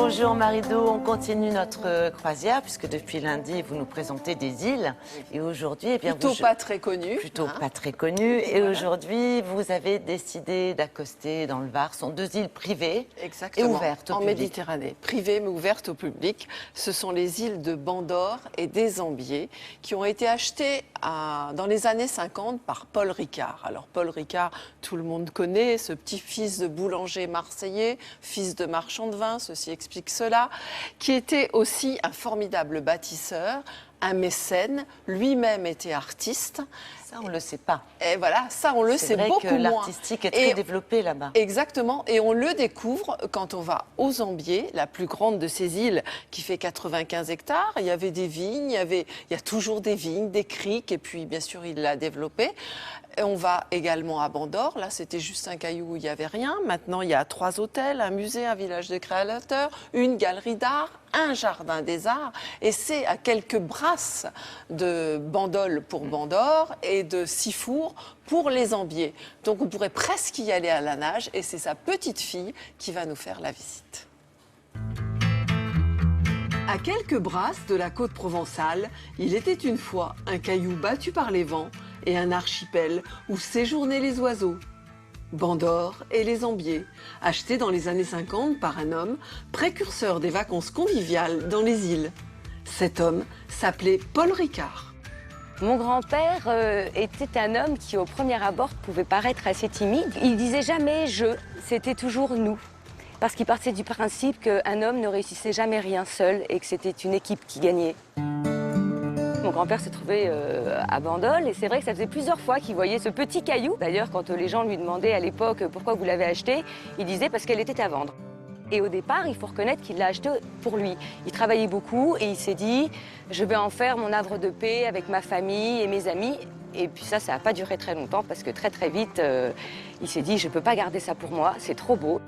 Bonjour Marido, on continue notre croisière puisque depuis lundi vous nous présentez des îles et aujourd'hui, eh bien, plutôt pas très connues. Plutôt pas très connues et aujourd'hui vous avez décidé d'accoster dans le Var. Ce sont deux îles privées et ouvertes au public. En Méditerranée, privées mais ouvertes au public. Ce sont les îles de Bandor et des Ambiers qui ont été achetées dans les années 50 par Paul Ricard. Alors Paul Ricard, tout le monde connaît, ce petit-fils de boulanger marseillais, fils de marchand de vin, ceci explique cela, qui était aussi un formidable bâtisseur, un mécène, lui-même était artiste. Ça, on ne le sait pas. Et voilà, ça, on le sait beaucoup moins. C'est vrai que l'artistique est très développé là-bas. Exactement, et on le découvre quand on va aux Ambiers, la plus grande de ces îles qui fait 95 hectares. Il y avait des vignes, il y a toujours des vignes, des criques, et puis bien sûr, il l'a développé. Et on va également à Bandor. Là, c'était juste un caillou où il n'y avait rien. Maintenant, il y a 3 hôtels, un musée, un village de créateurs, une galerie d'art, un jardin des arts. Et c'est à quelques brasses de Bandol pour Bandor et de Sifour pour les Ambiers. Donc, on pourrait presque y aller à la nage. Et c'est sa petite fille qui va nous faire la visite. À quelques brasses de la côte provençale, il était une fois un caillou battu par les vents et un archipel où séjournaient les oiseaux. Bandor et les Ambiers, achetés dans les années 50 par un homme, précurseur des vacances conviviales dans les îles. Cet homme s'appelait Paul Ricard. Mon grand-père était un homme qui, au premier abord, pouvait paraître assez timide. Il disait jamais « je », c'était toujours « nous ». Parce qu'il partait du principe qu'un homme ne réussissait jamais rien seul et que c'était une équipe qui gagnait. Mon grand-père se trouvait à Bandol et c'est vrai que ça faisait plusieurs fois qu'il voyait ce petit caillou. D'ailleurs, quand les gens lui demandaient à l'époque pourquoi vous l'avez acheté, il disait parce qu'elle était à vendre. Et au départ, il faut reconnaître qu'il l'a acheté pour lui. Il travaillait beaucoup et il s'est dit « je vais en faire mon havre de paix avec ma famille et mes amis ». Et puis ça n'a pas duré très longtemps parce que très vite, il s'est dit « je ne peux pas garder ça pour moi, c'est trop beau ».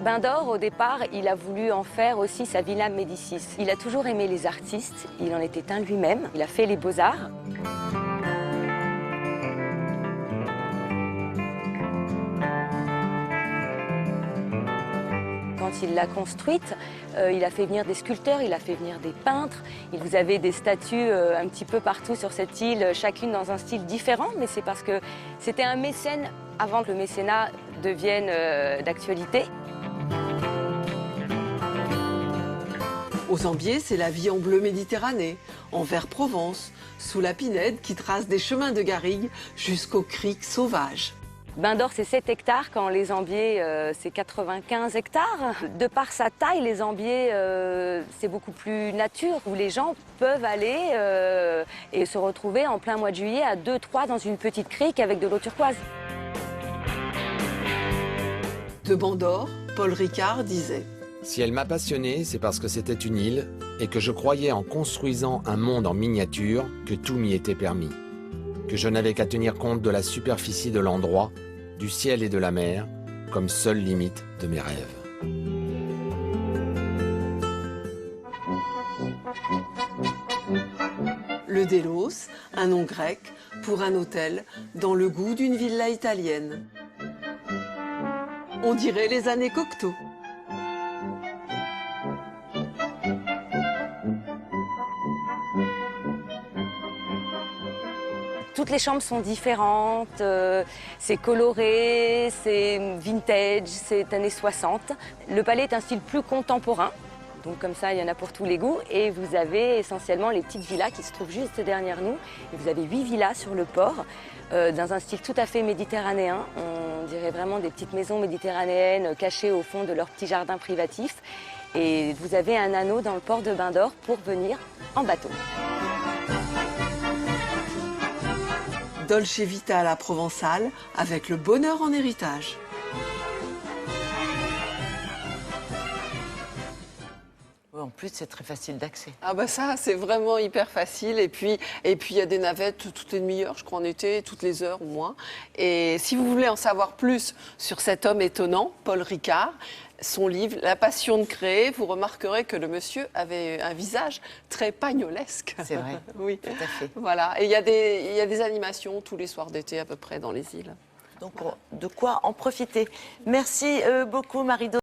Bandor, au départ, il a voulu en faire aussi sa Villa Médicis. Il a toujours aimé les artistes, il en était un lui-même. Il a fait les beaux-arts. Quand il l'a construite, il a fait venir des sculpteurs, il a fait venir des peintres. Vous avez des statues un petit peu partout sur cette île, chacune dans un style différent, mais c'est parce que c'était un mécène avant que le mécénat devienne d'actualité. Aux Ambiers, c'est la vie en bleu Méditerranée, en vert Provence, sous la pinède qui trace des chemins de garrigue jusqu'aux criques sauvages. Bandor, c'est 7 hectares, quand les Ambiers, c'est 95 hectares. De par sa taille, les Ambiers, c'est beaucoup plus nature, où les gens peuvent aller et se retrouver en plein mois de juillet à 2-3 dans une petite crique avec de l'eau turquoise. De Bandor, Paul Ricard disait: si elle m'a passionné, c'est parce que c'était une île et que je croyais en construisant un monde en miniature que tout m'y était permis. Que je n'avais qu'à tenir compte de la superficie de l'endroit, du ciel et de la mer, comme seule limite de mes rêves. Le Délos, un nom grec pour un hôtel dans le goût d'une villa italienne. On dirait les années Cocteau. Toutes les chambres sont différentes, c'est coloré, c'est vintage, c'est années 60. Le palais est un style plus contemporain, donc comme ça il y en a pour tous les goûts. Et vous avez essentiellement les petites villas qui se trouvent juste derrière nous. Et vous avez 8 villas sur le port, dans un style tout à fait méditerranéen. On dirait vraiment des petites maisons méditerranéennes cachées au fond de leur petit jardin privatif. Et vous avez un anneau dans le port de Bandor pour venir en bateau. Dolce Vita à la provençale, avec le bonheur en héritage. En plus, c'est très facile d'accès. Ah bah ça, c'est vraiment hyper facile. Et puis il y a des navettes toutes les demi-heures, je crois en été, toutes les heures au moins. Et si vous voulez en savoir plus sur cet homme étonnant, Paul Ricard, son livre « La passion de créer », vous remarquerez que le monsieur avait un visage très pagnolesque. C'est vrai, oui, tout à fait. Voilà. Et il y a des animations tous les soirs d'été à peu près dans les îles. Donc, de quoi en profiter. Merci beaucoup, Marido.